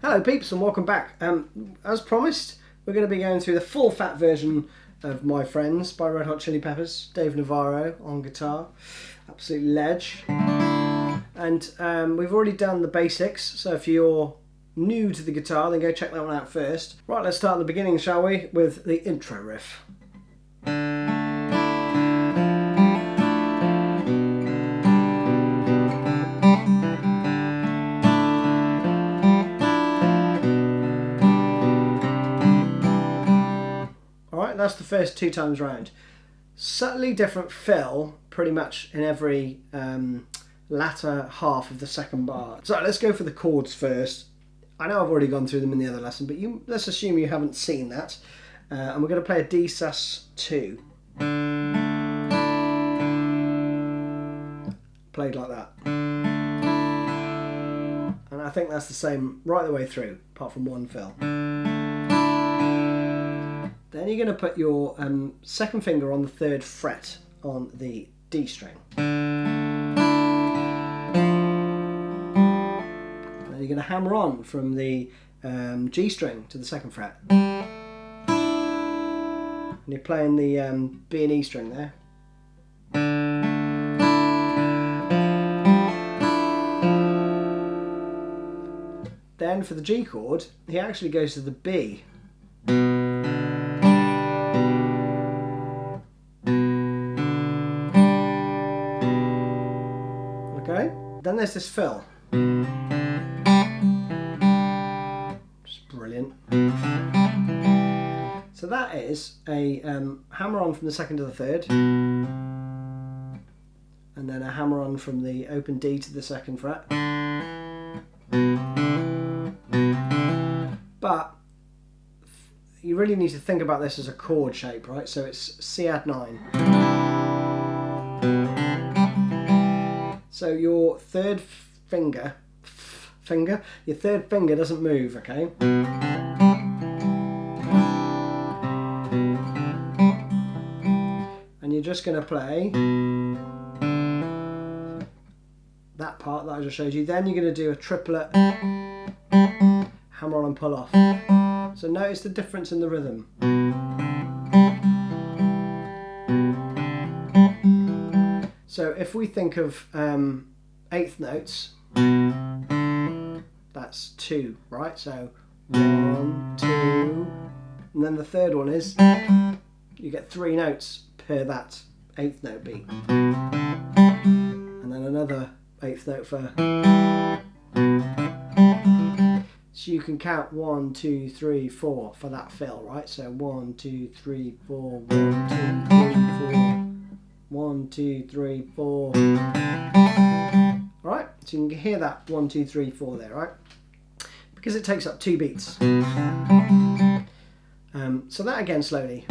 Hello peeps and welcome back. As promised, we're going to be going through the full fat version of My Friends by Red Hot Chili Peppers. Dave Navarro on guitar, absolute ledge. And we've already done the basics, so if you're new to the guitar then go check that one out first. Right, let's start at the beginning, shall we, with the intro riff. That's the first two times round. Subtly different fill pretty much in every latter half of the second bar. So let's go for the chords first. I know I've already gone through them in the other lesson, but let's assume you haven't seen that. And we're going to play a D sus2. Played like that. And I think that's the same right the way through, apart from one fill. Then you're going to put your second finger on the 3rd fret on the D string. Then you're going to hammer on from the G string to the 2nd fret. And you're playing the B and E string there. Then for the G chord, he actually goes to the B. Then there's this fill. Just brilliant. So that is a hammer on from the 2nd to the 3rd, and then a hammer on from the open D to the 2nd fret. But you really need to think about this as a chord shape, right? So it's C add 9. So your 3rd finger, your 3rd finger doesn't move, okay? And you're just going to play that part that I just showed you. Then you're going to do a triplet, hammer on and pull off. So notice the difference in the rhythm. So if we think of 8th notes, that's 2, right? So 1, 2, and then the 3rd one is, you get 3 notes per that 8th note beat. And then another 8th note for... So you can count 1, 2, 3, 4 for that fill, right? So 1, 2, 3, 4, 1, 2, 3, 4. 1, 2, 3, 4. Alright, so you can hear that 1, 2, 3, 4 there, right? Because it takes up 2 beats. So that again slowly.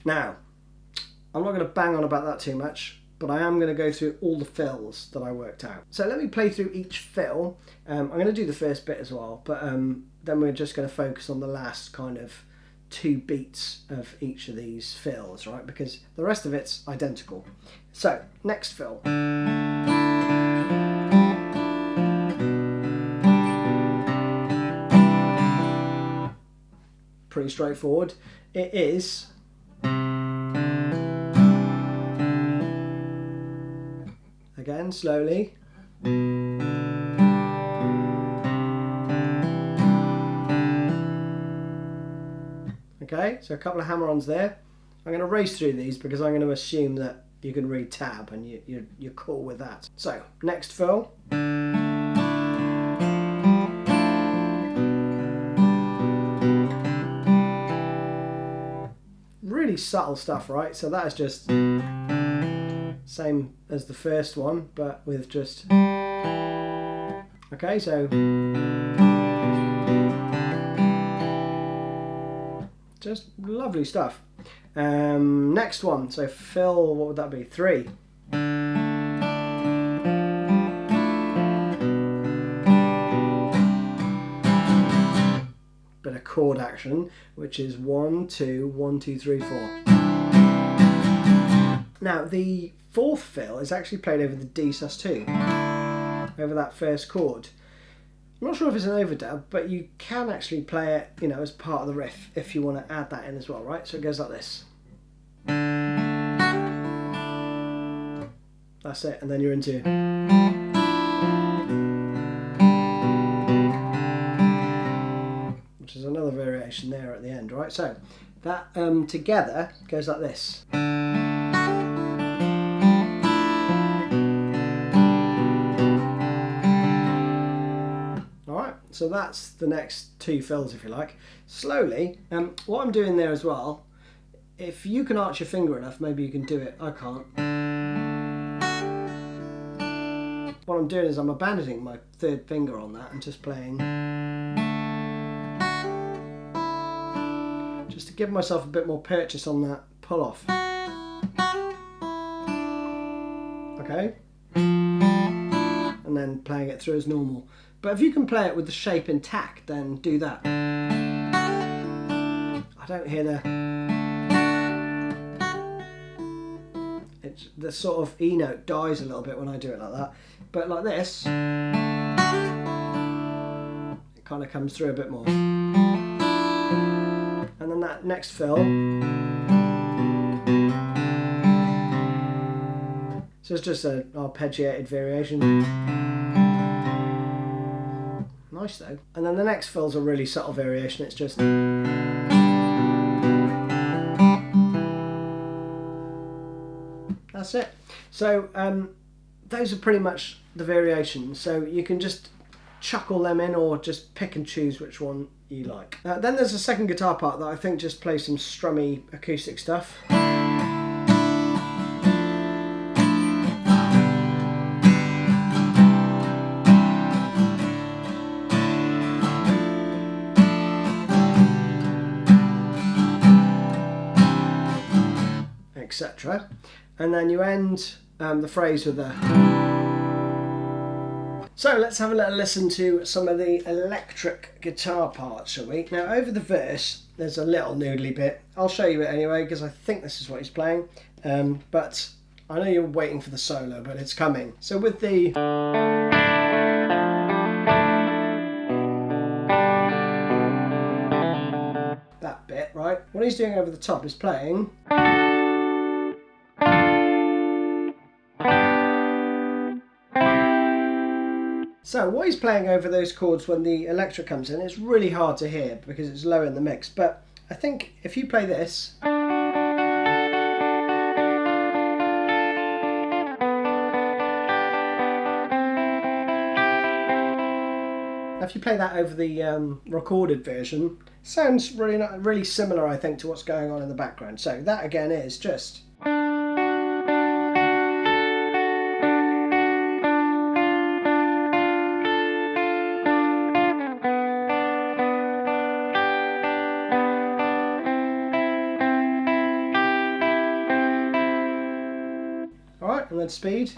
Now, I'm not going to bang on about that too much, but I am going to go through all the fills that I worked out. So let me play through each fill. I'm going to do the first bit as well, but then we're just going to focus on the last kind of 2 beats of each of these fills, right? Because the rest of it's identical. So, next fill. Pretty straightforward. It is... Again, slowly. Okay, so a couple of hammer-ons there. I'm going to race through these because I'm going to assume that you can read tab and you're cool with that. So, next fill. Really subtle stuff, right? So that is just... same as the first one, but with just... Okay, so... Just lovely stuff. Next one, so fill, what would that be? 3. chord action, which is 1, 2, 1, 2, 3, 4. Now the fourth fill is actually played over the D sus2, over that first chord. I'm not sure if it's an overdub, but you can actually play it, you know, as part of the riff if you want to add that in as well, right? So it goes like this. That's it, and then you're into... which is another variation there at the end, right? So that together goes like this. Alright, so that's the next two fills, if you like. Slowly, what I'm doing there as well, if you can arch your finger enough, maybe you can do it. I can't. What I'm doing is I'm abandoning my third finger on that and just playing, just to give myself a bit more purchase on that pull off. Okay, and then playing it through as normal. But if you can play it with the shape intact, then do that. I don't hear the sort of E note dies a little bit when I do it like that. But like this, it kind of comes through a bit more. And then that next fill. So it's just an arpeggiated variation. Nice though. And then the next fill's a really subtle variation. It's just... that's it. So those are pretty much the variations. So you can just chuckle them in or just pick and choose which one you like. Then there's a second guitar part that I think just plays some strummy acoustic stuff. Etc. And then you end the phrase with a... So let's have a little listen to some of the electric guitar parts, shall we? Now over the verse there's a little noodly bit. I'll show you it anyway because I think this is what he's playing, but I know you're waiting for the solo, but it's coming. So with the... that bit, right? What he's doing over the top is playing... So what he's playing over those chords when the electric comes in, it's really hard to hear because it's low in the mix, but I think if you play this, if you play that over the recorded version, sounds really similar, I think, to what's going on in the background. So that again is just... Alright, and then speed.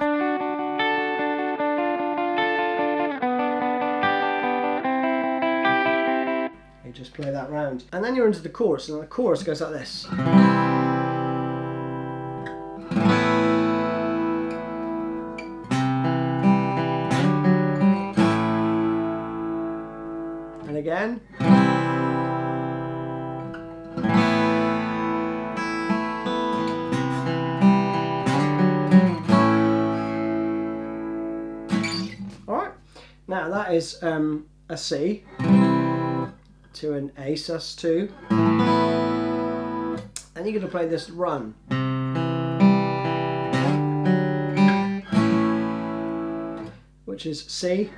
You just play that round. And then you're into the chorus, and the chorus goes like this. And again. Now that is a C to an A sus2, and you're going to play this run. Which is C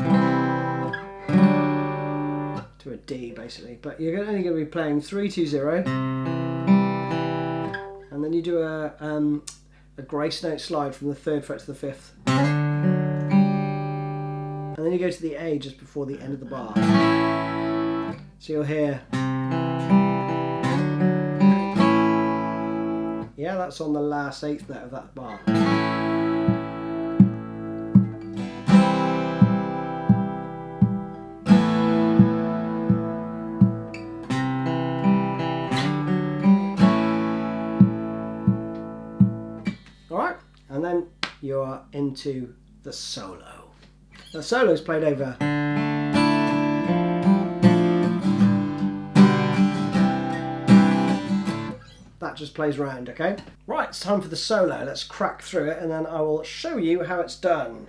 to a D basically, but you're only going to be playing 3, 2, 0, and then you do a grace note slide from the 3rd fret to the 5th. And then you go to the A just before the end of the bar. So you'll hear... yeah, that's on the last 8th note of that bar. you are into the solo. The solo is played over. That just plays round, okay? Right, it's time for the solo. Let's crack through it and then I will show you how it's done.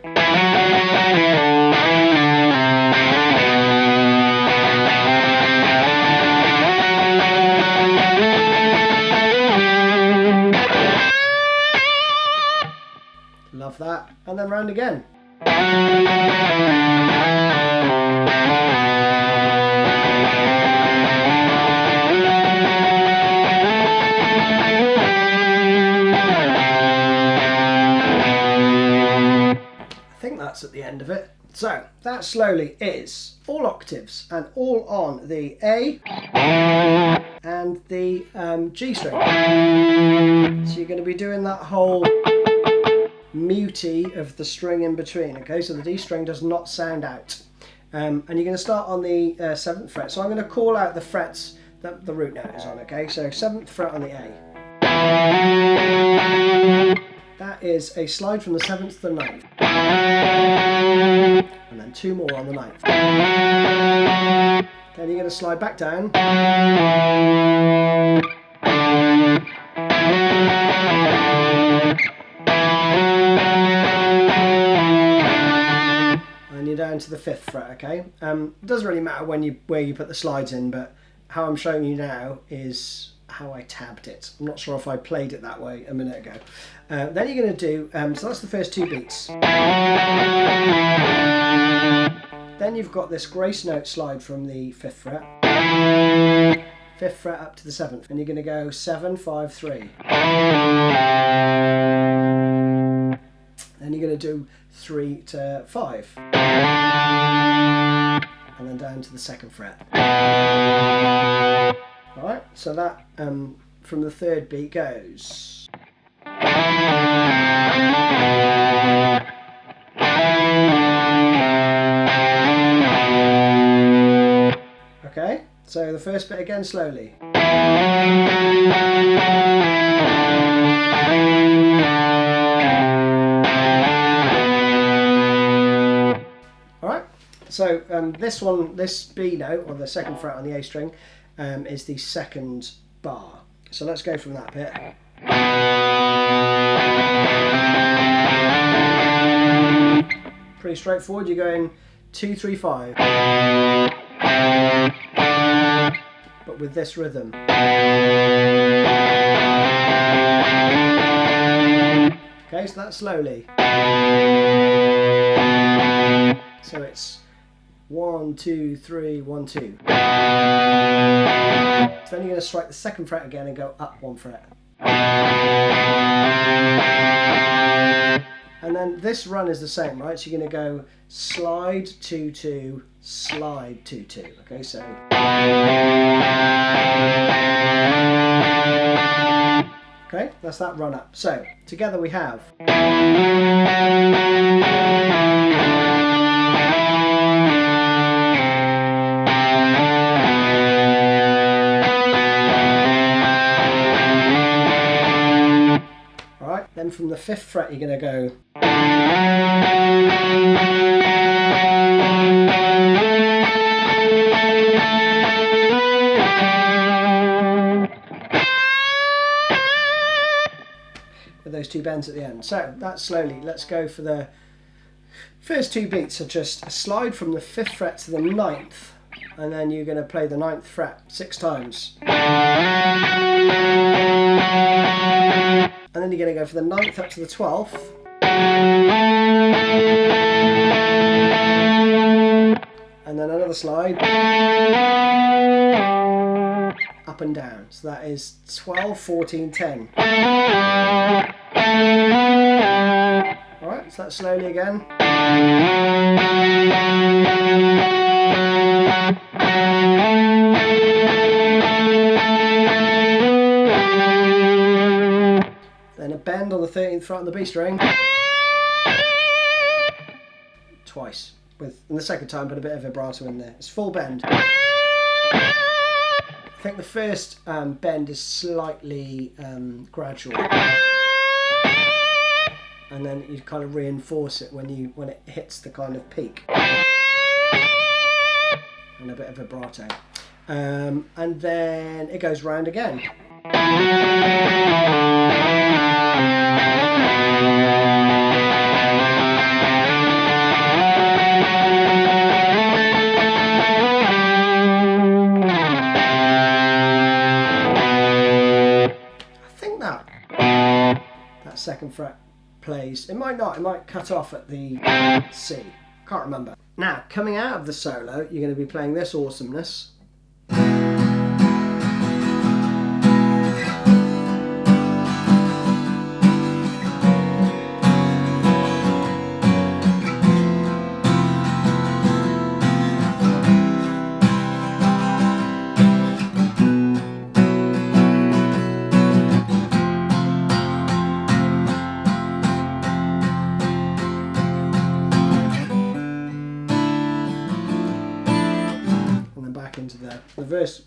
Love that. And then round again. That's at the end of it. So that slowly is all octaves and all on the A and the G string. So you're going to be doing that whole muty of the string in between, okay? So the D string does not sound out. And you're going to start on the 7th fret. So I'm going to call out the frets that the root note is on, okay? So 7th fret on the A. That is a slide from the 7th to the 9th. And then 2 more on the 9th. Then you're going to slide back down. And you're down to the 5th fret, okay? It doesn't really matter where you put the slides in, but how I'm showing you now is how I tabbed it. I'm not sure if I played it that way a minute ago. Then you're going to do, so that's the first 2 beats. Then you've got this grace note slide from the 5th fret. 5th fret up to the 7th. And you're going to go 7, 5, 3. Then you're going to do 3 to 5. And then down to the 2nd fret. Alright, so that from the 3rd beat goes. Okay, so the first bit again slowly. Alright, so this B note, or the 2nd fret on the A string, is the 2nd bar. So let's go from that bit. Pretty straightforward. You're going 2, 3, 5, but with this rhythm. Okay, so that's slowly. So it's 1, 2, 3, 1, 2. So then you're going to strike the 2nd fret again and go up 1 fret. And then this run is the same, right? So you're going to go slide 2, 2, slide 2, 2. Okay, so. Okay, that's that run up. So together we have. Then from the 5th fret you're going to go. With those 2 bends at the end. So that's slowly. Let's go for the first 2 beats are just a slide from the 5th fret to the 9th, and then you're going to play the 9th fret 6 times. And then you're going to go for the 9th up to the 12th. And then another slide. Up and down. So that is 12, 14, 10. Alright, so that's slowly again. Then a bend on the 13th fret on the B string. Twice. And the second time put a bit of vibrato in there. It's full bend. I think the first bend is slightly gradual. and then you kind of reinforce it when it hits the kind of peak. And a bit of vibrato. And then it goes round again. That second fret plays. It might not, it might cut off at the C. Can't remember. Now, coming out of the solo, you're going to be playing this awesomeness. Into the verse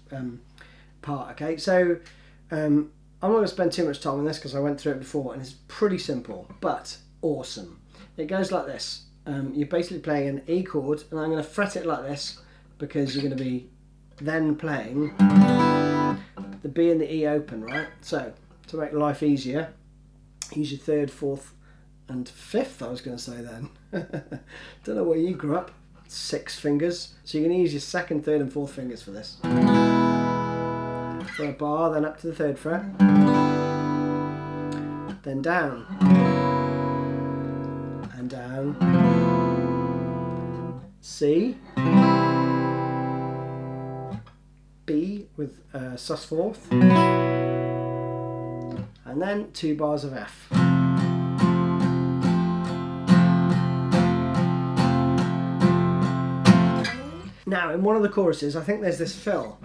part. Okay, so I'm not going to spend too much time on this because I went through it before and it's pretty simple but awesome. It goes like this. You're basically playing an E chord and I'm going to fret it like this because you're going to be then playing the B and the E open, right? So to make life easier, use your third, fourth and fifth, I was going to say then. Don't know where you grew up. 6 fingers, so you're going to use your second, third and fourth fingers for this. For a bar, then up to the 3rd fret, then down and down, C, B with sus 4th, and then 2 bars of F. Now, in one of the choruses, I think there's this fill,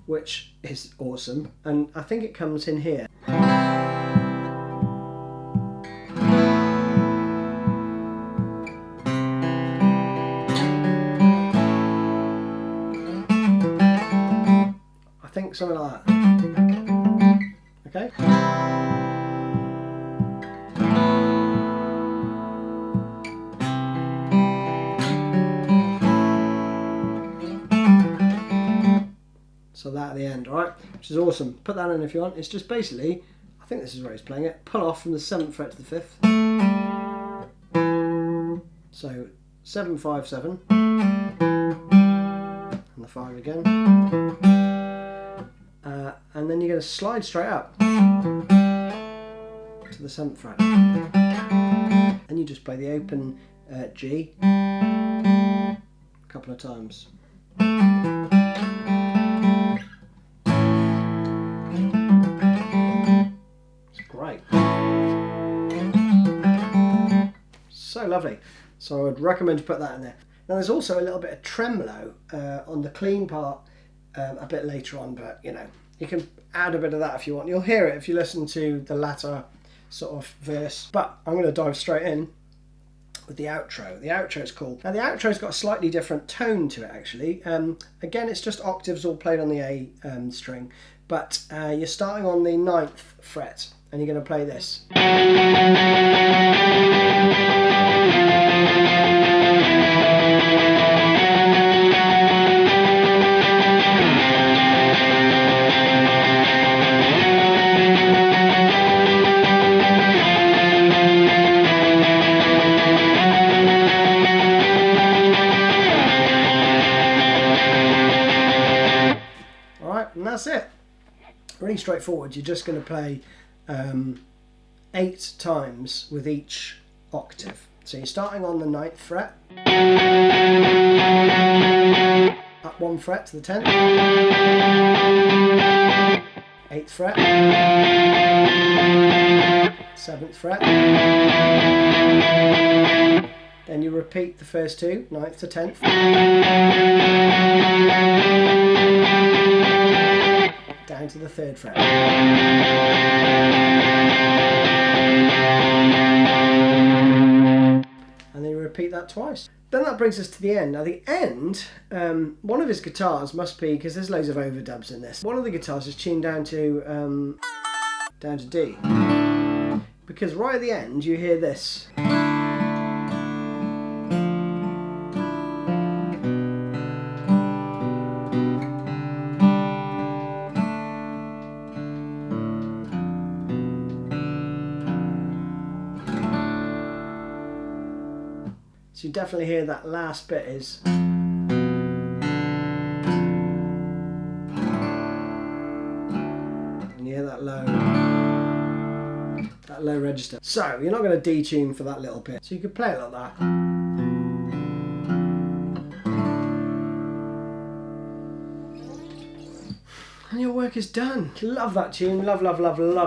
which is awesome, and I think it comes in here. I think something like that. Okay? So that at the end, alright? Which is awesome. Put that in if you want. It's just basically, I think this is where he's playing it, pull off from the 7th fret to the 5th. So 7, 5, 7. And the 5 again. And then you're going to slide straight up to the 7th fret. And you just play the open G a couple of times. Great. So lovely. So I would recommend you put that in there. Now there's also a little bit of tremolo on the clean part a bit later on, but you know, you can add a bit of that if you want. You'll hear it if you listen to the latter sort of verse. But I'm going to dive straight in with the outro. The outro is cool. Now the outro's got a slightly different tone to it actually. Again, it's just octaves all played on the A string, but you're starting on the 9th fret. And you're going to play this. Alright, and that's it. Really straightforward. You're just going to play 8 times with each octave. So you're starting on the 9th fret, up 1 fret to the 10th, 8th fret, 7th fret, then you repeat the first 2, 9th to 10th, down to the 3rd fret. And then you repeat that twice. Then that brings us to the end. Now the end, one of his guitars must be, because there's loads of overdubs in this, one of the guitars is tuned down to D. because right at the end you hear this. So you definitely hear that last bit is. And you hear that low register. So you're not going to detune for that little bit. So you could play it like that. And your work is done. Love that tune. Love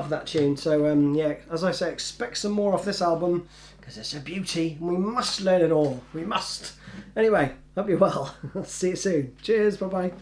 that tune. So yeah, as I say, expect some more off this album because it's a beauty. We must learn it all. We must. Anyway, hope you're well. See you soon. Cheers. Bye bye.